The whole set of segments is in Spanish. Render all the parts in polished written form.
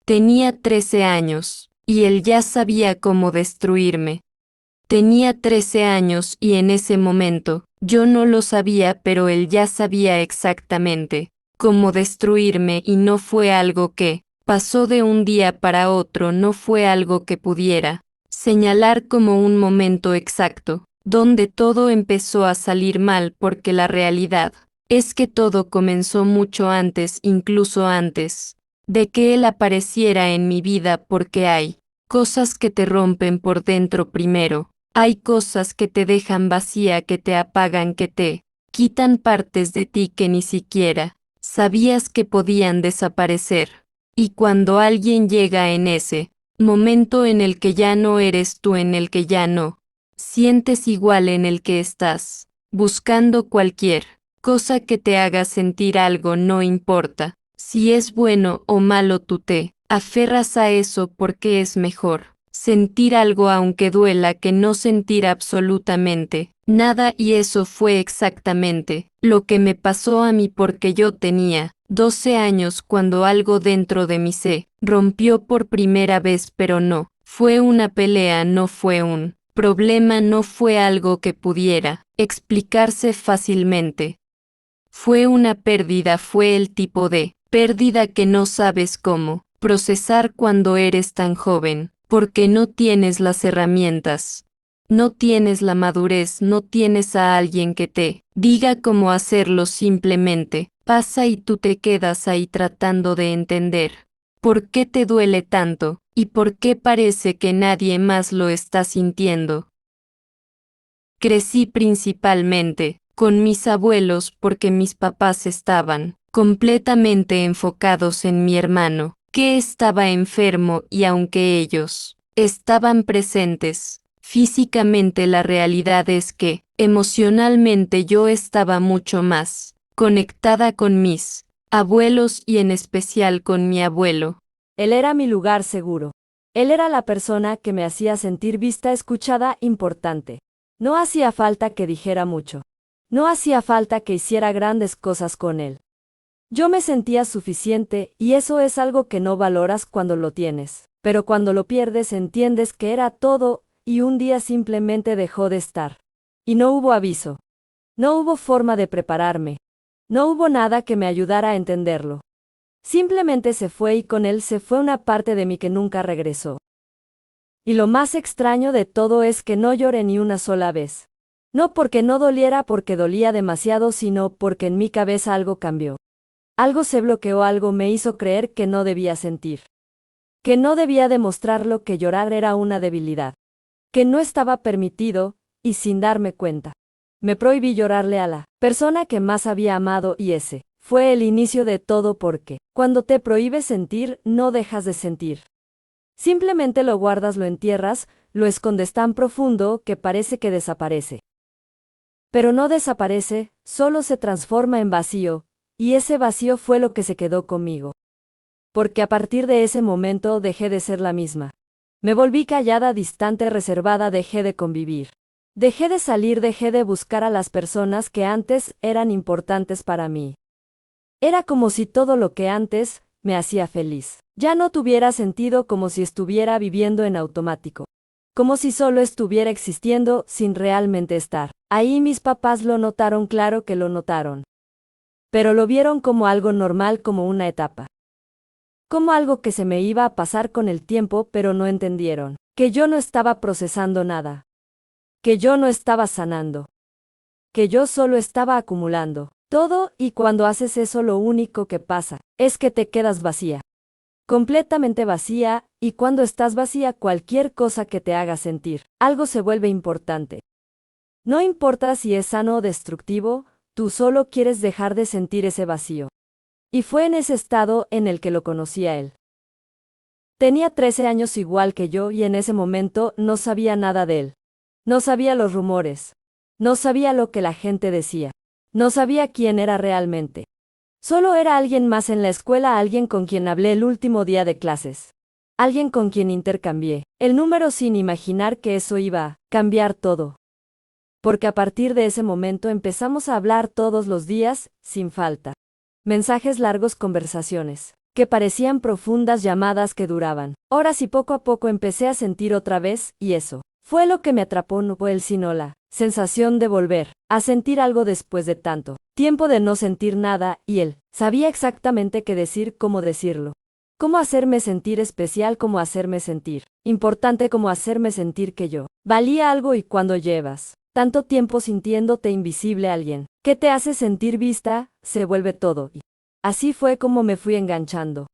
Tenía 13 años, y él ya sabía cómo destruirme. Tenía 13 años y en ese momento, yo no lo sabía, pero él ya sabía exactamente cómo destruirme y no fue algo que pasó de un día para otro, no fue algo que pudiera señalar como un momento exacto, donde todo empezó a salir mal porque la realidad es que todo comenzó mucho antes, incluso antes de que él apareciera en mi vida porque hay cosas que te rompen por dentro primero. Hay cosas que te dejan vacía, que te apagan, que te quitan partes de ti que ni siquiera sabías que podían desaparecer. Y cuando alguien llega en ese momento en el que ya no eres tú, en el que ya no sientes igual, en el que estás buscando cualquier cosa que te haga sentir algo, no importa si es bueno o malo, tú te aferras a eso porque es mejor sentir algo aunque duela que no sentir absolutamente nada, y eso fue exactamente lo que me pasó a mí porque yo tenía 12 años cuando algo dentro de mí se rompió por primera vez, pero no fue una pelea, no fue un problema, no fue algo que pudiera explicarse fácilmente. Fue una pérdida, fue el tipo de pérdida que no sabes cómo procesar cuando eres tan joven, porque no tienes las herramientas, no tienes la madurez, no tienes a alguien que te diga cómo hacerlo, simplemente pasa y tú te quedas ahí tratando de entender por qué te duele tanto y por qué parece que nadie más lo está sintiendo. Crecí principalmente con mis abuelos porque mis papás estaban completamente enfocados en mi hermano, que estaba enfermo, y aunque ellos estaban presentes físicamente, la realidad es que emocionalmente yo estaba mucho más conectada con mis abuelos y en especial con mi abuelo. Él era mi lugar seguro. Él era la persona que me hacía sentir vista, escuchada, importante. No hacía falta que dijera mucho. No hacía falta que hiciera grandes cosas con él. Yo me sentía suficiente, y eso es algo que no valoras cuando lo tienes. Pero cuando lo pierdes entiendes que era todo, y un día simplemente dejó de estar. Y no hubo aviso. No hubo forma de prepararme. No hubo nada que me ayudara a entenderlo. Simplemente se fue, y con él se fue una parte de mí que nunca regresó. Y lo más extraño de todo es que no lloré ni una sola vez. No porque no doliera, porque dolía demasiado, sino porque en mi cabeza algo cambió. Algo se bloqueó, algo me hizo creer que no debía sentir. Que no debía demostrarlo, que llorar era una debilidad. Que no estaba permitido, y sin darme cuenta, me prohibí llorarle a la persona que más había amado, y ese fue el inicio de todo, porque cuando te prohíbes sentir, no dejas de sentir. Simplemente lo guardas, lo entierras, lo escondes tan profundo que parece que desaparece. Pero no desaparece, solo se transforma en vacío, y ese vacío fue lo que se quedó conmigo. Porque a partir de ese momento dejé de ser la misma. Me volví callada, distante, reservada, dejé de convivir. Dejé de salir, dejé de buscar a las personas que antes eran importantes para mí. Era como si todo lo que antes me hacía feliz ya no tuviera sentido, como si estuviera viviendo en automático. Como si solo estuviera existiendo sin realmente estar. Ahí mis papás lo notaron, claro que lo notaron. Pero lo vieron como algo normal, como una etapa. Como algo que se me iba a pasar con el tiempo, pero no entendieron que yo no estaba procesando nada. Que yo no estaba sanando. Que yo solo estaba acumulando todo, y cuando haces eso lo único que pasa es que te quedas vacía. Completamente vacía, y cuando estás vacía cualquier cosa que te haga sentir algo se vuelve importante. No importa si es sano o destructivo, tú solo quieres dejar de sentir ese vacío. Y fue en ese estado en el que lo conocí a él. Tenía 13 años igual que yo, y en ese momento no sabía nada de él. No sabía los rumores. No sabía lo que la gente decía. No sabía quién era realmente. Solo era alguien más en la escuela, alguien con quien hablé el último día de clases. Alguien con quien intercambié el número sin imaginar que eso iba a cambiar todo. Porque a partir de ese momento empezamos a hablar todos los días, sin falta. Mensajes largos, conversaciones que parecían profundas llamadas que duraban horas y poco a poco empecé a sentir otra vez, y eso fue lo que me atrapó, no fue el sino la sensación de volver a sentir algo después de tanto tiempo de no sentir nada, y él sabía exactamente qué decir, cómo decirlo. Cómo hacerme sentir especial, cómo hacerme sentir importante, cómo hacerme sentir que yo valía algo. Y cuando llevas tanto tiempo sintiéndote invisible, alguien que te hace sentir vista, se vuelve todo. Y así fue como me fui enganchando.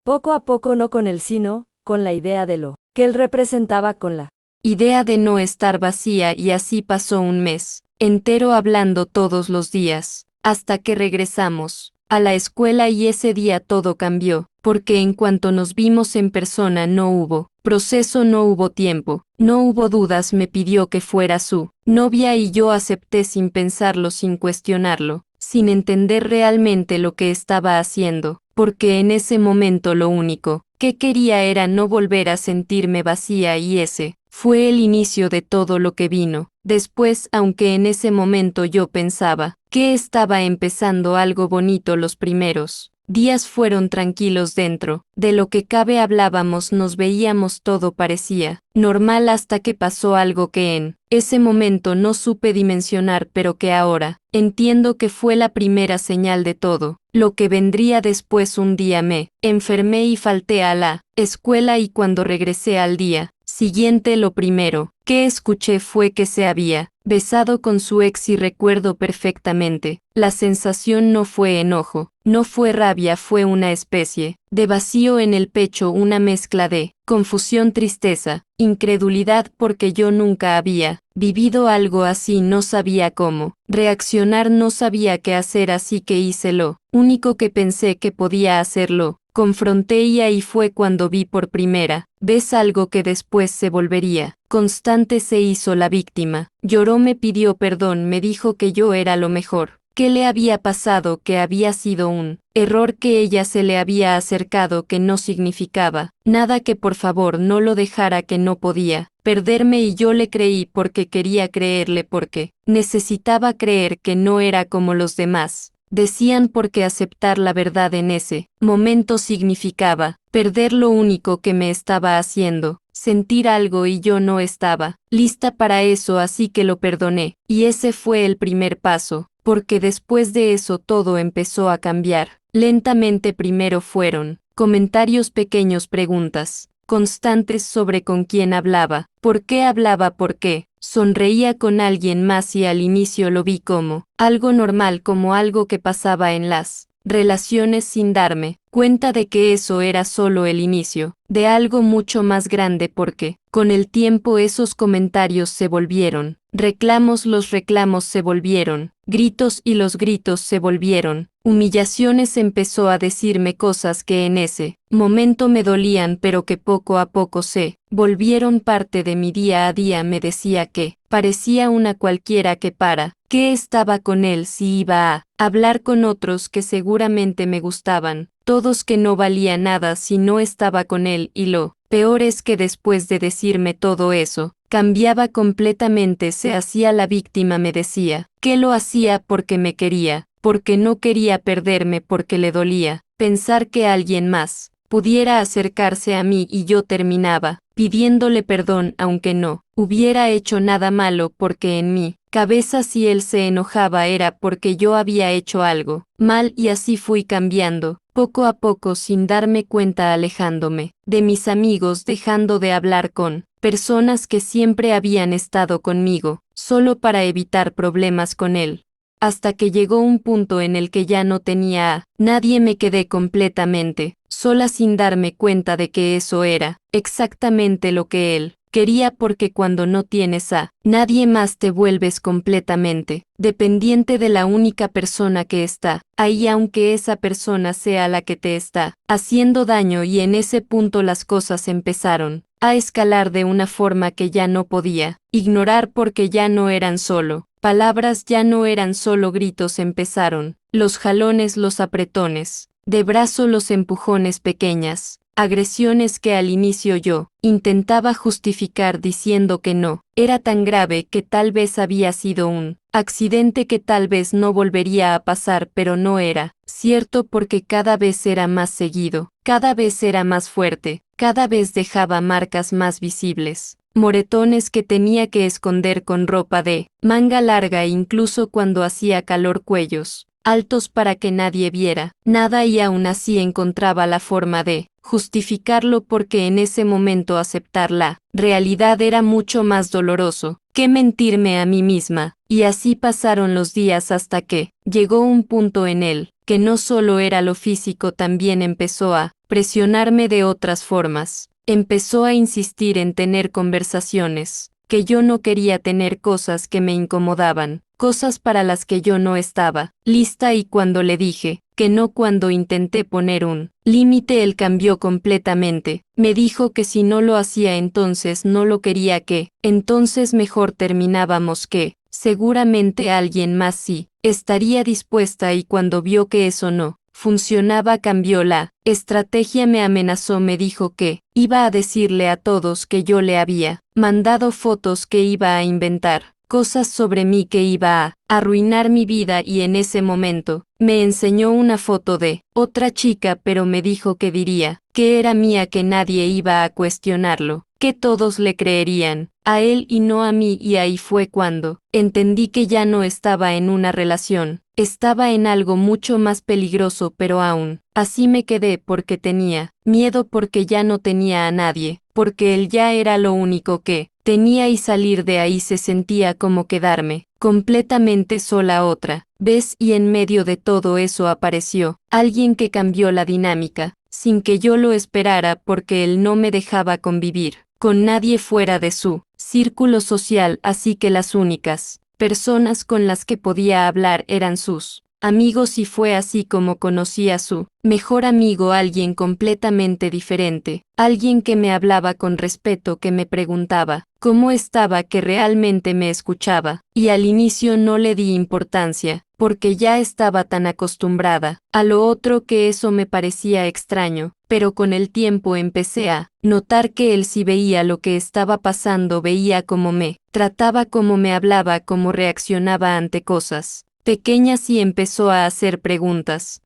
Poco a poco, no con él sino con la idea de lo que él representaba, con la idea de no estar vacía, y así pasó un mes entero hablando todos los días, hasta que regresamos a la escuela, y ese día todo cambió, porque en cuanto nos vimos en persona no hubo proceso, no hubo tiempo, no hubo dudas, me pidió que fuera su novia y yo acepté sin pensarlo, sin cuestionarlo, sin entender realmente lo que estaba haciendo, porque en ese momento lo único que quería era no volver a sentirme vacía, y ese fue el inicio de todo lo que vino después, aunque en ese momento yo pensaba que estaba empezando algo bonito. Los primeros días fueron tranquilos dentro de lo que cabe, hablábamos, nos veíamos, todo parecía normal hasta que pasó algo que en ese momento no supe dimensionar, pero que ahora entiendo que fue la primera señal de todo lo que vendría después. Un día me enfermé y falté a la escuela, y cuando regresé al día siguiente lo primero que escuché fue que se había besado con su ex, y recuerdo perfectamente, la sensación no fue enojo, no fue rabia, fue una especie de vacío en el pecho, una mezcla de confusión, tristeza, incredulidad, porque yo nunca había vivido algo así, no sabía cómo reaccionar, no sabía qué hacer, así que hice lo único que pensé que podía hacerlo. Confronté, y ahí fue cuando vi por primera vez algo que después se volvería constante. Se hizo la víctima, lloró, me pidió perdón, me dijo que yo era lo mejor que le había pasado, que había sido un error, que ella se le había acercado, que no significaba nada, que por favor no lo dejara, que no podía perderme, y yo le creí porque quería creerle, porque necesitaba creer que no era como los demás decían, porque aceptar la verdad en ese momento significaba perder lo único que me estaba haciendo sentir algo, y yo no estaba lista para eso, así que lo perdoné, y ese fue el primer paso, porque después de eso todo empezó a cambiar lentamente. Primero fueron comentarios pequeños, preguntas constantes sobre con quién hablaba, por qué sonreía con alguien más, y al inicio lo vi como algo normal, como algo que pasaba en las relaciones, sin darme cuenta de que eso era solo el inicio de algo mucho más grande, porque con el tiempo esos comentarios se volvieron reclamos, los reclamos se volvieron gritos, y los gritos se volvieron humillaciones. Empezó a decirme cosas que en ese momento me dolían, pero que poco a poco se volvieron parte de mi día a día. Me decía que parecía una cualquiera, que para qué estaba con él si iba a hablar con otros que seguramente me gustaban, todos, que no valía nada si no estaba con él, y lo peor es que después de decirme todo eso, cambiaba completamente, se hacía la víctima, me decía que lo hacía porque me quería, porque no quería perderme, porque le dolía pensar que alguien más pudiera acercarse a mí, y yo terminaba pidiéndole perdón aunque no hubiera hecho nada malo, porque en mi cabeza si él se enojaba era porque yo había hecho algo mal, y así fui cambiando, poco a poco, sin darme cuenta, alejándome de mis amigos, dejando de hablar con personas que siempre habían estado conmigo, solo para evitar problemas con él. Hasta que llegó un punto en el que ya no tenía a nadie, me quedé completamente sola, sin darme cuenta de que eso era exactamente lo que él quería, porque cuando no tienes a nadie más te vuelves completamente dependiente de la única persona que está ahí, aunque esa persona sea la que te está haciendo daño, y en ese punto las cosas empezaron a escalar de una forma que ya no podía ignorar, porque ya no eran solo palabras, ya no eran solo gritos, empezaron los jalones, los apretones de brazo, los empujones, pequeñas agresiones que al inicio yo intentaba justificar diciendo que no era tan grave, que tal vez había sido un accidente que tal vez no volvería a pasar, pero no era cierto porque cada vez era más seguido, cada vez era más fuerte, cada vez dejaba marcas más visibles, moretones que tenía que esconder con ropa de manga larga e incluso cuando hacía calor cuellos altos para que nadie viera nada y aún así encontraba la forma de justificarlo porque en ese momento aceptar la realidad era mucho más doloroso que mentirme a mí misma, y así pasaron los días hasta que llegó un punto en él que no solo era lo físico, también empezó a presionarme de otras formas, empezó a insistir en tener conversaciones que yo no quería tener, cosas que me incomodaban, cosas para las que yo no estaba lista, y cuando le dije que no, cuando intenté poner un límite, él cambió completamente, me dijo que si no lo hacía entonces no lo quería, que entonces mejor terminábamos, que seguramente alguien más sí estaría dispuesta, y cuando vio que eso no funcionaba cambió la estrategia, me amenazó, me dijo que iba a decirle a todos que yo le había mandado fotos, que iba a inventar cosas sobre mí, que iba a arruinar mi vida, y en ese momento me enseñó una foto de otra chica, pero me dijo que diría que era mía, que nadie iba a cuestionarlo, que todos le creerían a él y no a mí, y ahí fue cuando entendí que ya no estaba en una relación, estaba en algo mucho más peligroso, pero aún así me quedé porque tenía miedo, porque ya no tenía a nadie, porque él ya era lo único que tenía, y salir de ahí se sentía como quedarme completamente sola otra vez, y en medio de todo eso apareció alguien que cambió la dinámica, sin que yo lo esperara, porque él no me dejaba convivir con nadie fuera de su círculo social, así que las únicas personas con las que podía hablar eran sus amigos, y fue así como conocí a su mejor amigo, alguien completamente diferente, alguien que me hablaba con respeto, que me preguntaba cómo estaba, que realmente me escuchaba, y al inicio no le di importancia, porque ya estaba tan acostumbrada a lo otro que eso me parecía extraño, pero con el tiempo empecé a notar que él sí veía lo que estaba pasando, veía cómo me trataba, cómo me hablaba, cómo reaccionaba ante cosas pequeñas, y empezó a hacer preguntas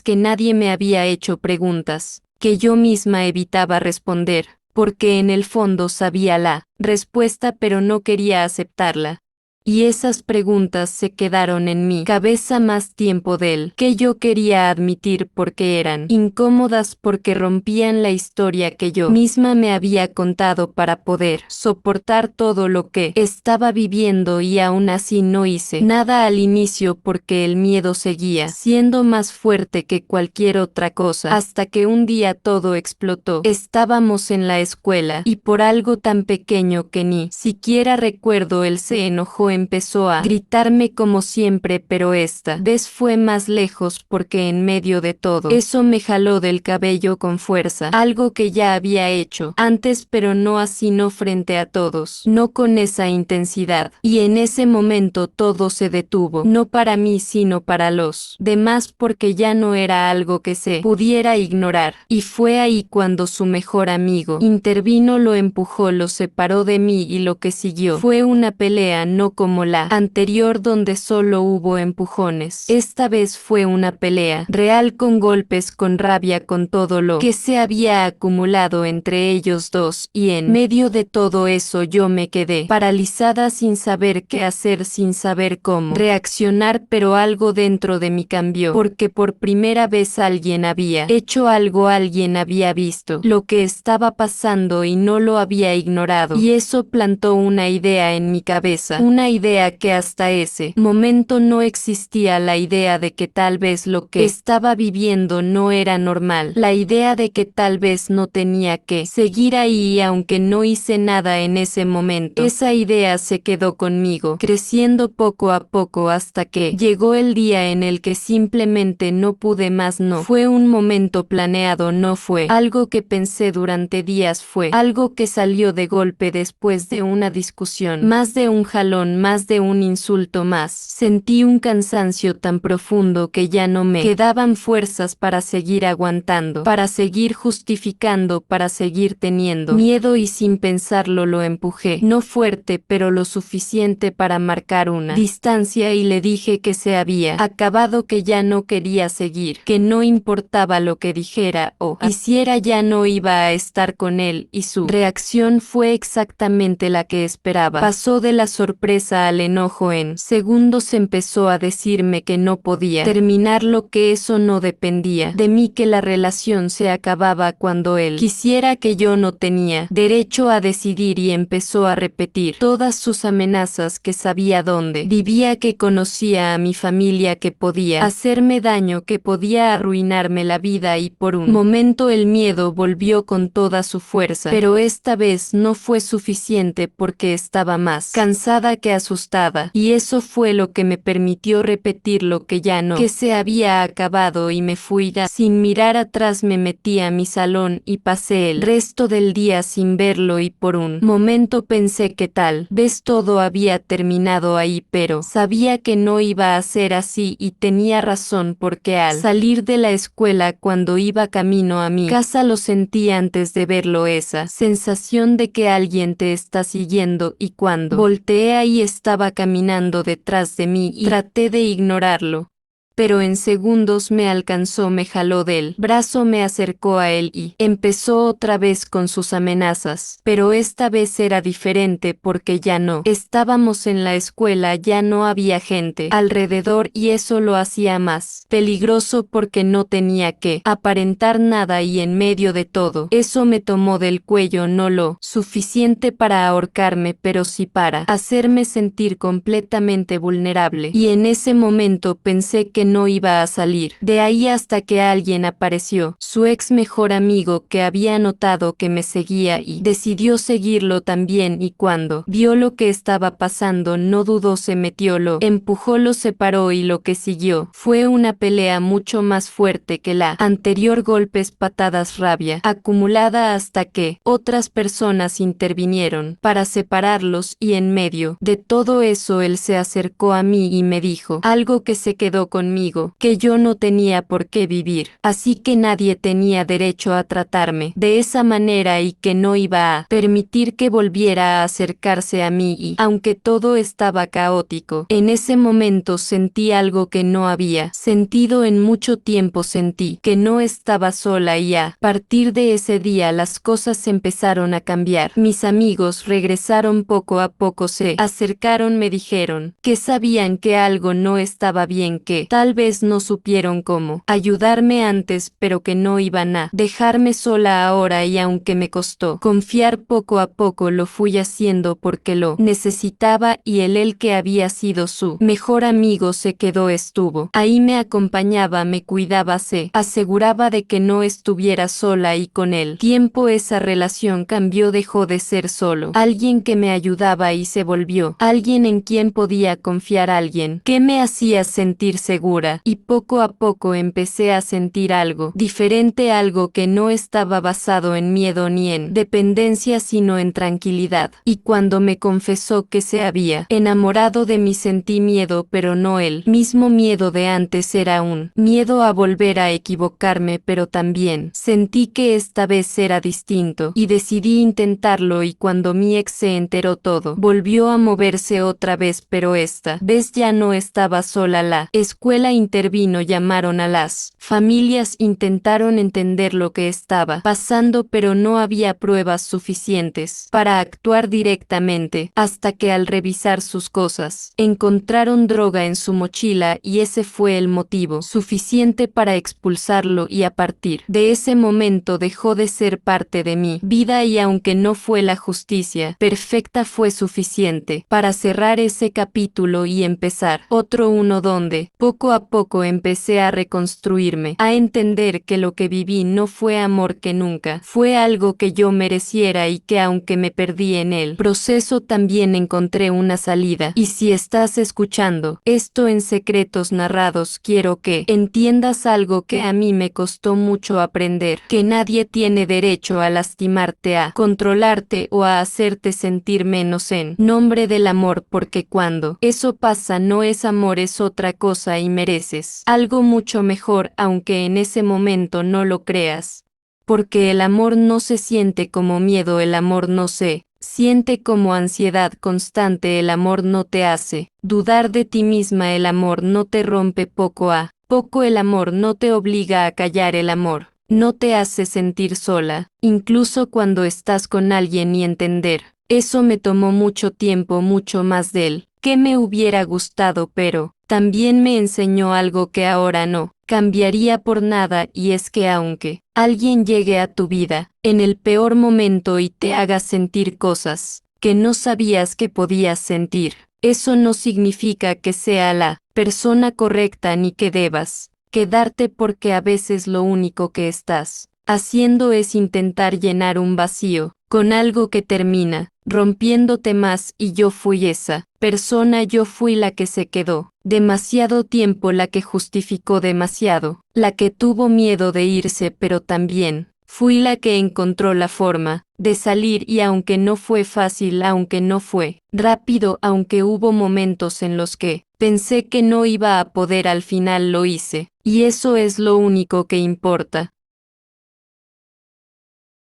que nadie me había hecho, preguntas que yo misma evitaba responder, porque en el fondo sabía la respuesta pero no quería aceptarla. Y esas preguntas se quedaron en mi cabeza más tiempo del que yo quería admitir, porque eran incómodas, porque rompían la historia que yo misma me había contado para poder soportar todo lo que estaba viviendo, y aún así no hice nada al inicio porque el miedo seguía siendo más fuerte que cualquier otra cosa, hasta que un día todo explotó. Estábamos en la escuela y por algo tan pequeño que ni siquiera recuerdo, él se enojó, empezó a gritarme como siempre, pero esta vez fue más lejos, porque en medio de todo eso me jaló del cabello con fuerza, algo que ya había hecho antes, pero no así, no frente a todos, no con esa intensidad, y en ese momento todo se detuvo, no para mí sino para los demás, porque ya no era algo que se pudiera ignorar, y fue ahí cuando su mejor amigo intervino, lo empujó, lo separó de mí, y lo que siguió fue una pelea, no como la anterior donde solo hubo empujones. Esta vez fue una pelea real, con golpes, con rabia, con todo lo que se había acumulado entre ellos dos, y en medio de todo eso yo me quedé paralizada, sin saber qué hacer, sin saber cómo reaccionar, pero algo dentro de mí cambió, porque por primera vez alguien había hecho algo, alguien había visto lo que estaba pasando y no lo había ignorado, y eso plantó una idea en mi cabeza, una idea que hasta ese momento no existía, la idea de que tal vez lo que estaba viviendo no era normal, la idea de que tal vez no tenía que seguir ahí, y aunque no hice nada en ese momento, esa idea se quedó conmigo, creciendo poco a poco hasta que llegó el día en el que simplemente no pude más. No fue un momento planeado, no fue algo que pensé durante días, fue algo que salió de golpe después de una discusión, más de un jalón, con más de un insulto más. Sentí un cansancio tan profundo que ya no me quedaban fuerzas para seguir aguantando, para seguir justificando, para seguir teniendo miedo, y sin pensarlo lo empujé, no fuerte pero lo suficiente para marcar una distancia, y le dije que se había acabado, que ya no quería seguir, que no importaba lo que dijera o hiciera, ya no iba a estar con él, y su reacción fue exactamente la que esperaba. Pasó de la sorpresa al enojo en segundos. Empezó a decirme que no podía terminarlo, que eso no dependía de mí, que la relación se acababa cuando él quisiera, que yo no tenía derecho a decidir, y empezó a repetir todas sus amenazas, que sabía dónde vivía, que conocía a mi familia, que podía hacerme daño, que podía arruinarme la vida, y por un momento el miedo volvió con toda su fuerza, pero esta vez no fue suficiente porque estaba más cansada que asustada, y eso fue lo que me permitió repetir lo que ya no, que se había acabado, y me fui. Sin mirar atrás me metí a mi salón y pasé el resto del día sin verlo, y por un momento pensé que tal vez todo había terminado ahí, pero sabía que no iba a ser así, y tenía razón, porque al salir de la escuela, cuando iba camino a mi casa, lo sentí antes de verlo, esa sensación de que alguien te está siguiendo, y cuando volteé ahí estaba caminando detrás de mí, y traté de ignorarlo, pero en segundos me alcanzó, me jaló del brazo, me acercó a él y empezó otra vez con sus amenazas. Pero esta vez era diferente, porque ya no estábamos en la escuela, ya no había gente alrededor, y eso lo hacía más peligroso porque no tenía que aparentar nada, y en medio de todo eso me tomó del cuello, no lo suficiente para ahorcarme, pero sí para hacerme sentir completamente vulnerable, y en ese momento pensé que no iba a salir de ahí hasta que alguien apareció, su ex mejor amigo, que había notado que me seguía y decidió seguirlo también, y cuando vio lo que estaba pasando no dudó, se metió, lo empujó, lo separó, y lo que siguió fue una pelea mucho más fuerte que la anterior, golpes, patadas, rabia acumulada, hasta que otras personas intervinieron para separarlos, y en medio de todo eso él se acercó a mí y me dijo algo que se quedó conmigo, que yo no tenía por qué vivir así, que nadie tenía derecho a tratarme de esa manera, y que no iba a permitir que volviera a acercarse a mí, y aunque todo estaba caótico, en ese momento sentí algo que no había sentido en mucho tiempo, sentí que no estaba sola, y a partir de ese día las cosas empezaron a cambiar. Mis amigos regresaron poco a poco, se acercaron, me dijeron que sabían que algo no estaba bien, que tal vez no supieron cómo ayudarme antes, pero que no iban a dejarme sola ahora, y aunque me costó confiar, poco a poco lo fui haciendo porque lo necesitaba, y él que había sido su mejor amigo se quedó, estuvo ahí, me acompañaba, me cuidaba, se aseguraba de que no estuviera sola, y con el tiempo esa relación cambió, dejó de ser solo alguien que me ayudaba y se volvió alguien en quien podía confiar, alguien que me hacía sentir segura, y poco a poco empecé a sentir algo diferente, algo que no estaba basado en miedo ni en dependencia, sino en tranquilidad. Y cuando me confesó que se había enamorado de mí, sentí miedo, pero no el mismo miedo de antes, era un miedo a volver a equivocarme, pero también sentí que esta vez era distinto, y decidí intentarlo, y cuando mi ex se enteró todo volvió a moverse otra vez, pero esta vez ya no estaba sola. La escuela intervino, llamaron a las familias, intentaron entender lo que estaba pasando, pero no había pruebas suficientes para actuar directamente, hasta que al revisar sus cosas encontraron droga en su mochila, y ese fue el motivo suficiente para expulsarlo, y a partir de ese momento dejó de ser parte de mi vida, y aunque no fue la justicia perfecta, fue suficiente para cerrar ese capítulo y empezar otro, uno donde poco Poco a poco empecé a reconstruirme, a entender que lo que viví no fue amor que nunca, fue algo que yo mereciera y que aunque me perdí en el proceso también encontré una salida. Y si estás escuchando esto en Secretos Narrados, quiero que entiendas algo que a mí me costó mucho aprender, que nadie tiene derecho a lastimarte, a controlarte o a hacerte sentir menos en nombre del amor, porque cuando eso pasa no es amor, es otra cosa y mereces algo mucho mejor, aunque en ese momento no lo creas. Porque el amor no se siente como miedo, el amor no se siente como ansiedad constante, el amor no te hace dudar de ti misma, el amor no te rompe poco a poco, el amor no te obliga a callar, el amor no te hace sentir sola, incluso cuando estás con alguien, y entender eso me tomó mucho tiempo, mucho más del que me hubiera gustado, pero también me enseñó algo que ahora no cambiaría por nada, y es que aunque alguien llegue a tu vida en el peor momento y te haga sentir cosas que no sabías que podías sentir, eso no significa que sea la persona correcta ni que debas quedarte, porque a veces lo único que estás haciendo es intentar llenar un vacío con algo que termina rompiéndote más, y yo fui esa persona, yo fui la que se quedó demasiado tiempo, la que justificó demasiado, la que tuvo miedo de irse, pero también fui la que encontró la forma de salir, y aunque no fue fácil, aunque no fue rápido, aunque hubo momentos en los que pensé que no iba a poder, al final lo hice, y eso es lo único que importa.